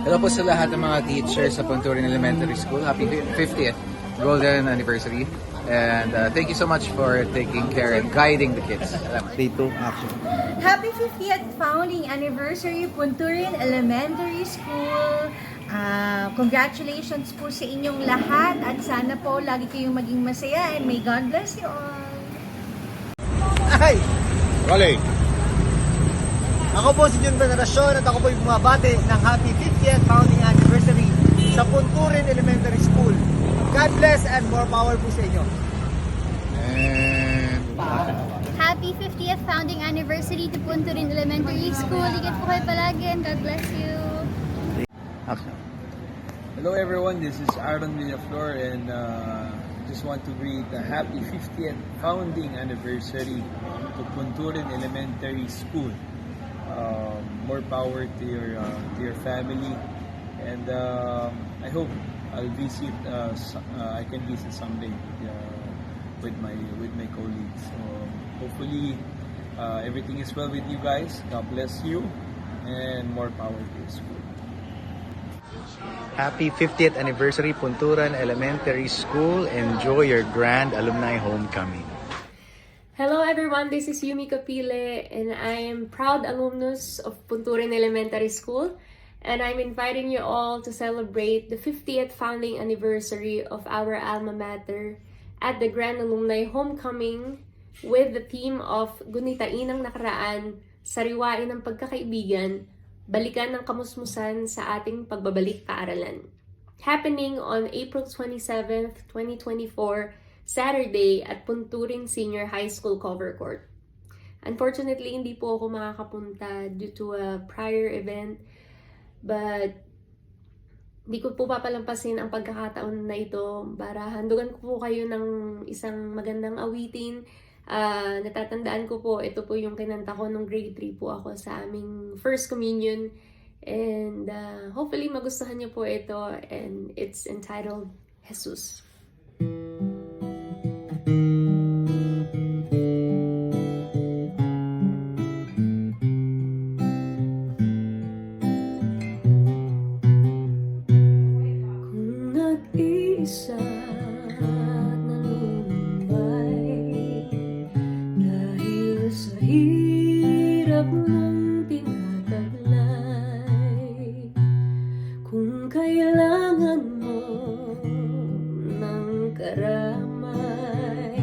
Hello po sa lahat ng mga teachers sa Punturin Elementary School. Happy 50th Golden Anniversary. And thank you so much for taking care and guiding the kids. Salamat. Day 2, action. Happy 50th founding anniversary, Punturin Elementary School. Congratulations po sa inyong lahat at sana po lagi kayong maging masaya and may God bless you all. Ay! Rolling. Ako po si Jun Veneracion at ako po yung bumabati ng Happy 50th Founding Anniversary sa Punturin Elementary School. God bless and more power po sa inyo. And Happy 50th founding anniversary to Punturin Elementary School. Ingat po kayo palagi and God bless you. Action. Hello everyone, this is Aaron Villaflor and just want to greet a happy 50th founding anniversary to Punturin Elementary School. More power to your family, and I hope I'll visit. I can visit someday with my colleagues. So hopefully everything is well with you guys. God bless you, and more power to your school. Happy 50th Anniversary Punturan Elementary School. Enjoy your grand alumni homecoming. Hello everyone, this is Yumi Capile and I am proud alumnus of Punturin Elementary School and I'm inviting you all to celebrate the 50th founding anniversary of our alma mater at the Grand Alumni Homecoming with the theme of Gunitain ang Nakaraan, Sariwain ang Pagkakaibigan, Balikan ng Kamusmusan sa ating pagbabalik kaaralan. Happening on April 27th, 2024, Saturday at Punturin Senior High School cover court. Unfortunately, hindi po ako makakapunta due to a prior event, but hindi ko po papalampasin ang pagkakataon na ito para handugan ko po kayo ng isang magandang awitin. Natatandaan ko po, ito po yung kinanta ko nung grade 3 po ako sa aming first communion. And hopefully magustuhan niyo po ito, and it's entitled Jesus. Isa na lumay dahil sa hirap mong tinataglay. Kung kailangan mo ng karamay,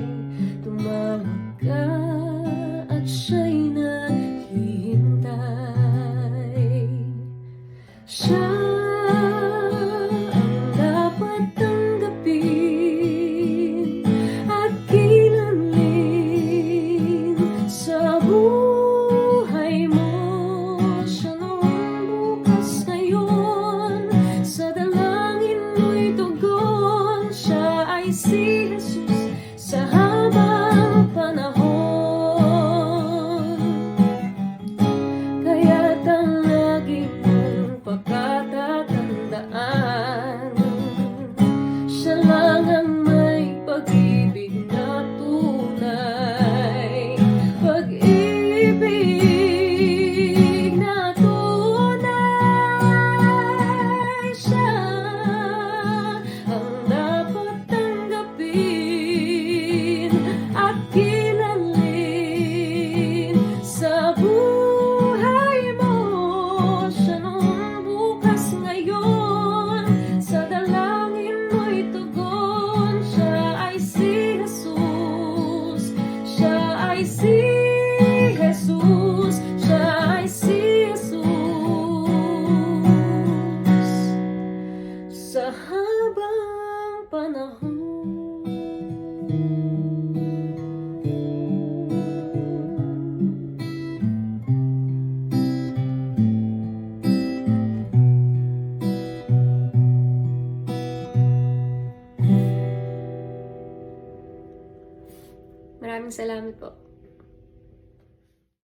tumawag ka at siya'y naghihintay. Siya si Jesus sa habang panahon, kaya't ang lagi mong pagkatatandaan, siya lang ang may pag-ibig na tunay, pag-ibig na tunay. Siya ang dapat at kilalin sa buhay mo. Siya noong bukas ngayon, sa dalangin mo'y tugon. Siya ay si Jesus, siya ay si Jesus, siya ay si Jesus sa habang panahon. Maraming salamat po.